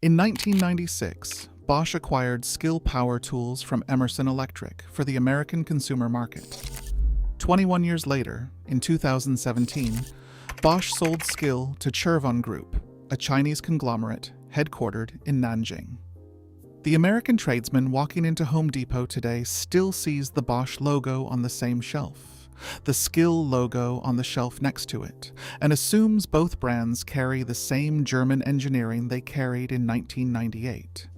In 1996, Bosch acquired Skil power tools from Emerson Electric for the American consumer market. 21 years later, in 2017, Bosch sold Skil to Chervon Group, a Chinese conglomerate headquartered in Nanjing. The American tradesman walking into Home Depot today still sees the Bosch logo on the same shelf, the Skil logo on the shelf next to it, and assumes both brands carry the same German engineering they carried in 1998.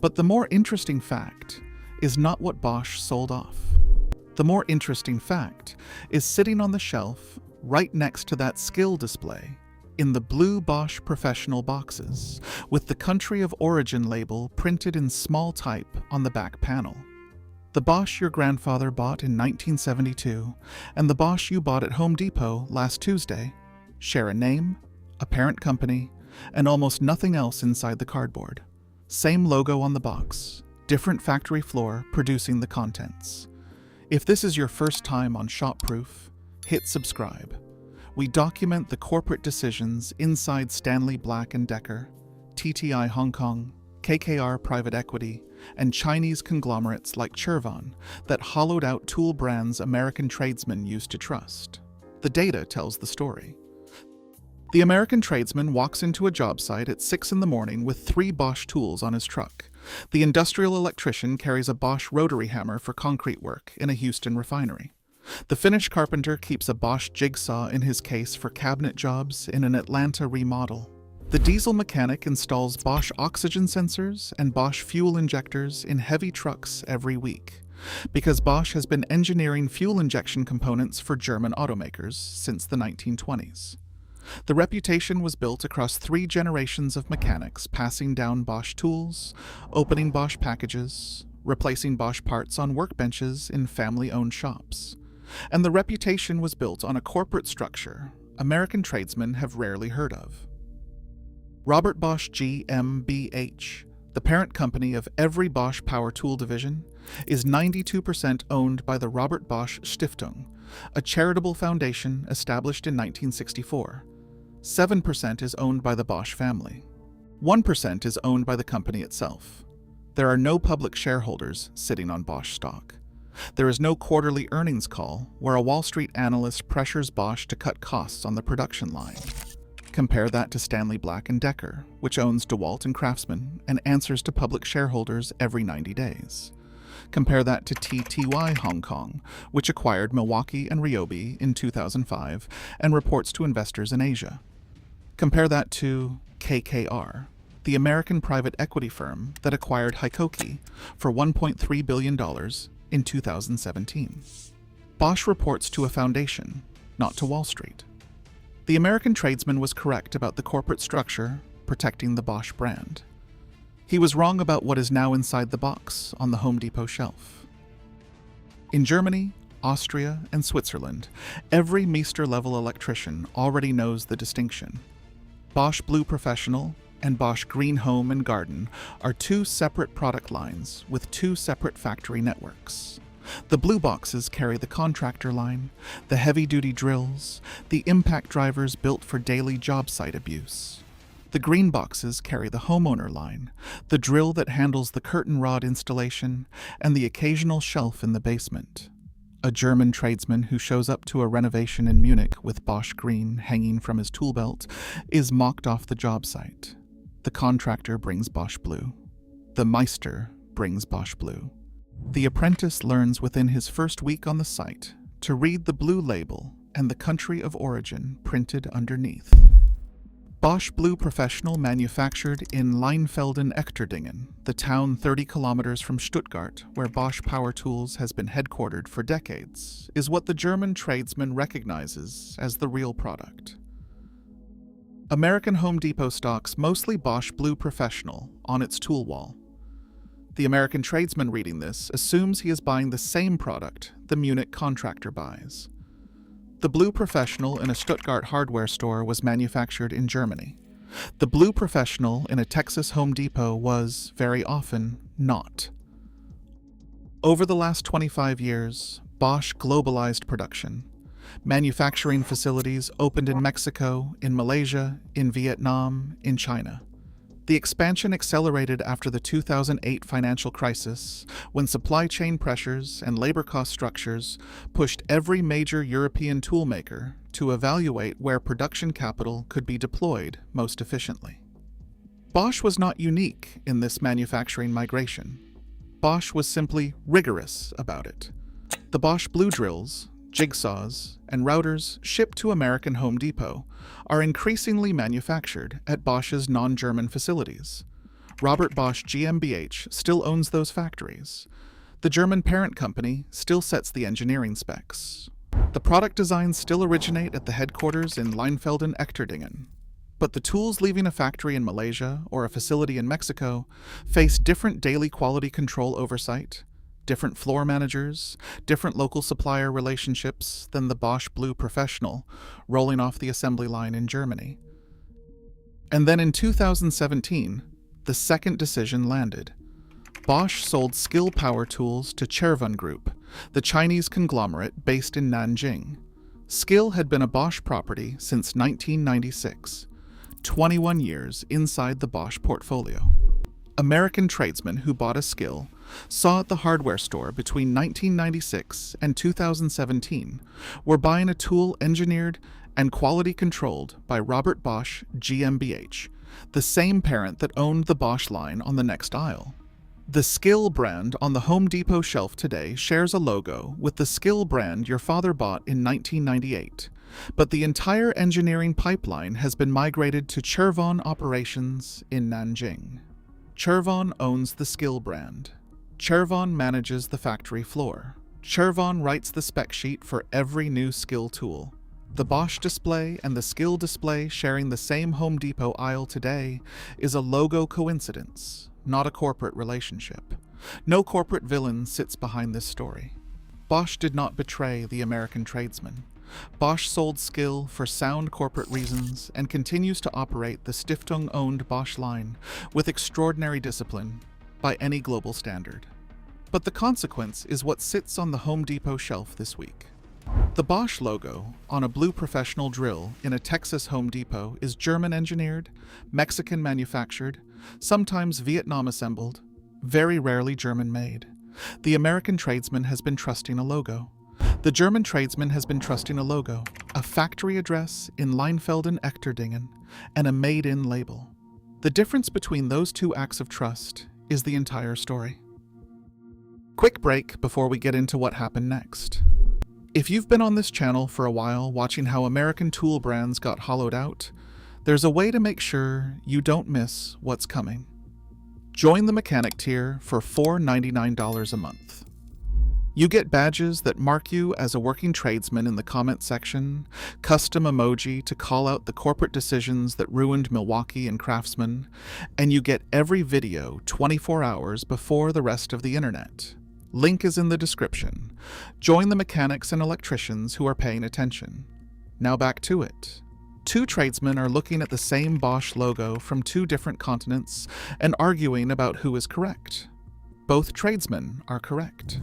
But the more interesting fact is not what Bosch sold off. The more interesting fact is sitting on the shelf right next to that Skil display in the blue Bosch professional boxes with the country of origin label printed in small type on the back panel. The Bosch your grandfather bought in 1972 and the Bosch you bought at Home Depot last Tuesday share a name, a parent company, and almost nothing else inside the cardboard. Same logo on the box, different factory floor producing the contents. If this is your first time on Shopproof, hit subscribe. We document the corporate decisions inside Stanley Black & Decker, TTI Hong Kong, KKR Private Equity, and Chinese conglomerates like Chervon that hollowed out tool brands American tradesmen used to trust. The data tells the story. The American tradesman walks into a job site at 6 in the morning with 3 Bosch tools on his truck. The industrial electrician carries a Bosch rotary hammer for concrete work in a Houston refinery. The Finnish carpenter keeps a Bosch jigsaw in his case for cabinet jobs in an Atlanta remodel. The diesel mechanic installs Bosch oxygen sensors and Bosch fuel injectors in heavy trucks every week, because Bosch has been engineering fuel injection components for German automakers since the 1920s. The reputation was built across 3 generations of mechanics passing down Bosch tools, opening Bosch packages, replacing Bosch parts on workbenches in family-owned shops. And the reputation was built on a corporate structure American tradesmen have rarely heard of. Robert Bosch GmbH, the parent company of every Bosch power tool division, is 92% owned by the Robert Bosch Stiftung, a charitable foundation established in 1964. 7% is owned by the Bosch family. 1% is owned by the company itself. There are no public shareholders sitting on Bosch stock. There is no quarterly earnings call where a Wall Street analyst pressures Bosch to cut costs on the production line. Compare that to Stanley Black & Decker, which owns DeWalt and Craftsman and answers to public shareholders every 90 days. Compare that to TTI Hong Kong, which acquired Milwaukee and Ryobi in 2005 and reports to investors in Asia. Compare that to KKR, the American private equity firm that acquired Hikoki for $1.3 billion in 2017. Bosch reports to a foundation, not to Wall Street. The American tradesman was correct about the corporate structure protecting the Bosch brand. He was wrong about what is now inside the box on the Home Depot shelf. In Germany, Austria, and Switzerland, every Meister-level electrician already knows the distinction. Bosch Blue Professional and Bosch Green Home and Garden are 2 separate product lines with 2 separate factory networks. The blue boxes carry the contractor line, the heavy-duty drills, the impact drivers built for daily job site abuse. The green boxes carry the homeowner line, the drill that handles the curtain rod installation, and the occasional shelf in the basement. A German tradesman who shows up to a renovation in Munich with Bosch Green hanging from his tool belt is mocked off the job site. The contractor brings Bosch Blue. The Meister brings Bosch Blue. The apprentice learns within his first week on the site to read the blue label and the country of origin printed underneath. Bosch Blue Professional manufactured in Leinfelden-Echterdingen, the town 30 kilometers from Stuttgart, where Bosch Power Tools has been headquartered for decades, is what the German tradesman recognizes as the real product. American Home Depot stocks mostly Bosch Blue Professional on its tool wall. The American tradesman reading this assumes he is buying the same product the Munich contractor buys. The Blue Professional in a Stuttgart hardware store was manufactured in Germany. The Blue Professional in a Texas Home Depot was, very often, not. Over the last 25 years, Bosch globalized production. Manufacturing facilities opened in Mexico, in Malaysia, in Vietnam, in China. The expansion accelerated after the 2008 financial crisis, when supply chain pressures and labor cost structures pushed every major European toolmaker to evaluate where production capital could be deployed most efficiently. Bosch was not unique in this manufacturing migration. Bosch was simply rigorous about it. The Bosch blue drills, jigsaws, and routers shipped to American Home Depot are increasingly manufactured at Bosch's non-German facilities. Robert Bosch GmbH still owns those factories. The German parent company still sets the engineering specs. The product designs still originate at the headquarters in Leinfelden-Echterdingen. But the tools leaving a factory in Malaysia or a facility in Mexico face different daily quality control oversight, different floor managers, different local supplier relationships than the Bosch Blue Professional rolling off the assembly line in Germany. And then in 2017, the second decision landed. Bosch sold Skil power tools to Chervon Group, the Chinese conglomerate based in Nanjing. Skil had been a Bosch property since 1996, 21 years inside the Bosch portfolio. American tradesmen who bought a Skil saw at the hardware store between 1996 and 2017 were buying a tool engineered and quality controlled by Robert Bosch GmbH, the same parent that owned the Bosch line on the next aisle. The Skil brand on the Home Depot shelf today shares a logo with the Skil brand your father bought in 1998, but the entire engineering pipeline has been migrated to Chervon operations in Nanjing. Chervon owns the Skil brand. Chervon manages the factory floor. Chervon writes the spec sheet for every new Skil tool. The Bosch display and the Skil display sharing the same Home Depot aisle today is a logo coincidence, not a corporate relationship. No corporate villain sits behind this story. Bosch did not betray the American tradesman. Bosch sold Skil for sound corporate reasons and continues to operate the Stiftung-owned Bosch line with extraordinary discipline by any global standard. But the consequence is what sits on the Home Depot shelf this week. The Bosch logo on a blue professional drill in a Texas Home Depot is German engineered, Mexican manufactured, sometimes Vietnam assembled, very rarely German made. The American tradesman has been trusting a logo. The German tradesman has been trusting a logo, a factory address in Leinfelden-Echterdingen, and a made-in label. The difference between those two acts of trust is the entire story. Quick break before we get into what happened next. If you've been on this channel for a while watching how American tool brands got hollowed out, there's a way to make sure you don't miss what's coming. Join the mechanic tier for $4.99 a month. You get badges that mark you as a working tradesman in the comment section, custom emoji to call out the corporate decisions that ruined Milwaukee and Craftsman, and you get every video 24 hours before the rest of the internet. Link is in the description. Join the mechanics and electricians who are paying attention. Now back to it. Two tradesmen are looking at the same Bosch logo from two different continents and arguing about who is correct. Both tradesmen are correct.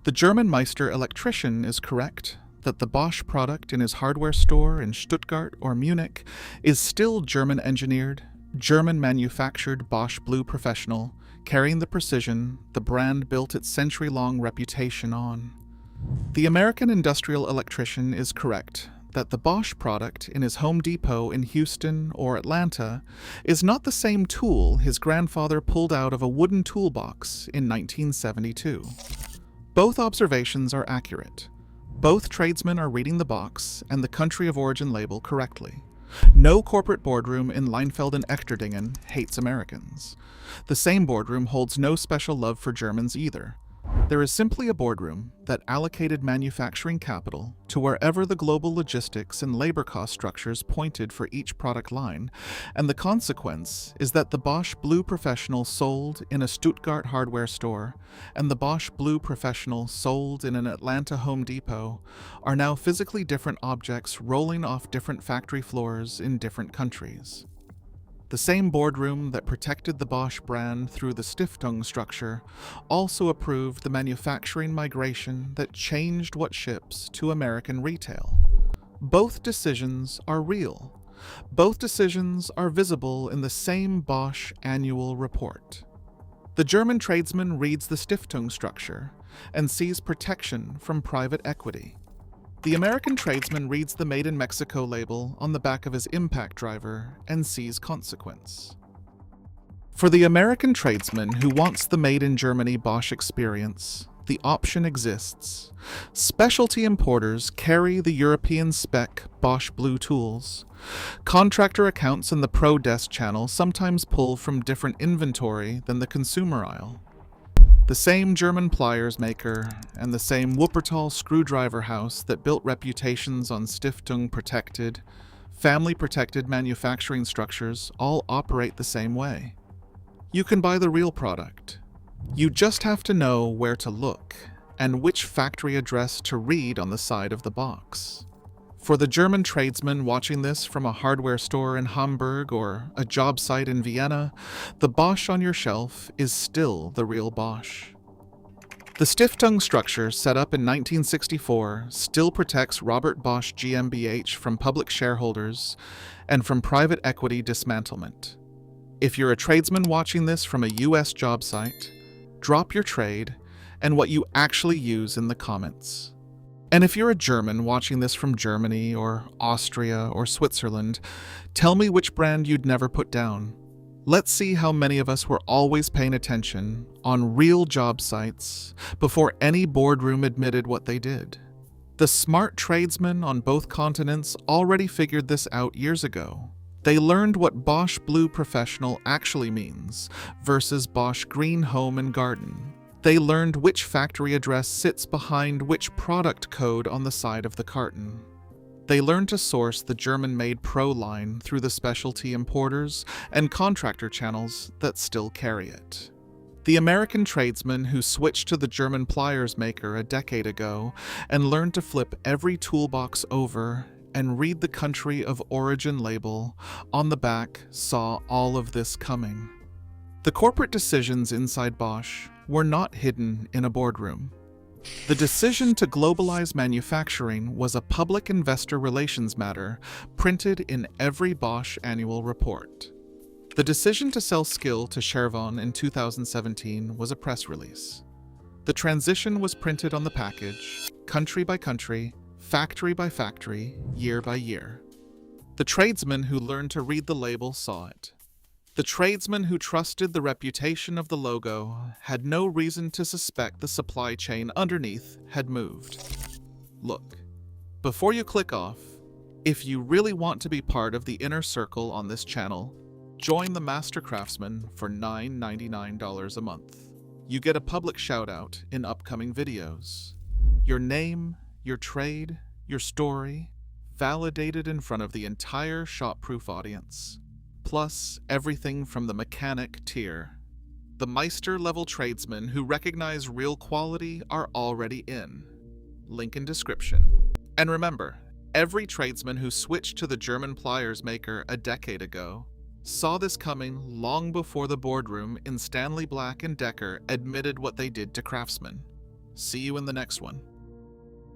The German Meister electrician is correct that the Bosch product in his hardware store in Stuttgart or Munich is still German engineered, German manufactured Bosch Blue Professional, carrying the precision the brand built its century-long reputation on. The American industrial electrician is correct that the Bosch product in his Home Depot in Houston or Atlanta is not the same tool his grandfather pulled out of a wooden toolbox in 1972. Both observations are accurate. Both tradesmen are reading the box and the country of origin label correctly. No corporate boardroom in Leinfelden-Echterdingen hates Americans. The same boardroom holds no special love for Germans either. There is simply a boardroom that allocated manufacturing capital to wherever the global logistics and labor cost structures pointed for each product line, and the consequence is that the Bosch Blue Professional sold in a Stuttgart hardware store and the Bosch Blue Professional sold in an Atlanta Home Depot are now physically different objects rolling off different factory floors in different countries. The same boardroom that protected the Bosch brand through the Stiftung structure also approved the manufacturing migration that changed what ships to American retail. Both decisions are real. Both decisions are visible in the same Bosch annual report. The German tradesman reads the Stiftung structure and sees protection from private equity. The American tradesman reads the Made in Mexico label on the back of his impact driver and sees consequence. For the American tradesman who wants the Made in Germany Bosch experience, the option exists. Specialty importers carry the European spec Bosch Blue tools. Contractor accounts in the Pro Desk channel sometimes pull from different inventory than the consumer aisle. The same German pliers maker and the same Wuppertal screwdriver house that built reputations on Stiftung protected, family protected manufacturing structures all operate the same way. You can buy the real product. You just have to know where to look and which factory address to read on the side of the box. For the German tradesman watching this from a hardware store in Hamburg or a job site in Vienna, the Bosch on your shelf is still the real Bosch. The Stiftung structure, set up in 1964, still protects Robert Bosch GmbH from public shareholders and from private equity dismantlement. If you're a tradesman watching this from a US job site, drop your trade and what you actually use in the comments. And if you're a German watching this from Germany or Austria or Switzerland, tell me which brand you'd never put down. Let's see how many of us were always paying attention on real job sites before any boardroom admitted what they did. The smart tradesmen on both continents already figured this out years ago. They learned what Bosch Blue Professional actually means versus Bosch Green Home and Garden. They learned which factory address sits behind which product code on the side of the carton. They learned to source the German-made Pro line through the specialty importers and contractor channels that still carry it. The American tradesman who switched to the German pliers maker a decade ago and learned to flip every toolbox over and read the country of origin label on the back saw all of this coming. The corporate decisions inside Bosch were not hidden in a boardroom. The decision to globalize manufacturing was a public investor relations matter printed in every Bosch annual report. The decision to sell Skil to Chervon in 2017 was a press release. The transition was printed on the package, country by country, factory by factory, year by year. The tradesman who learned to read the label saw it. The tradesman who trusted the reputation of the logo had no reason to suspect the supply chain underneath had moved. Look, before you click off, if you really want to be part of the inner circle on this channel, join the Master Craftsman for $9.99 a month. You get a public shout-out in upcoming videos. Your name, your trade, your story, validated in front of the entire shop-proof audience. Plus everything from the mechanic tier. The Meister-level tradesmen who recognize real quality are already in. Link in description. And remember, every tradesman who switched to the German pliers maker a decade ago saw this coming long before the boardroom in Stanley Black & Decker admitted what they did to craftsmen. See you in the next one.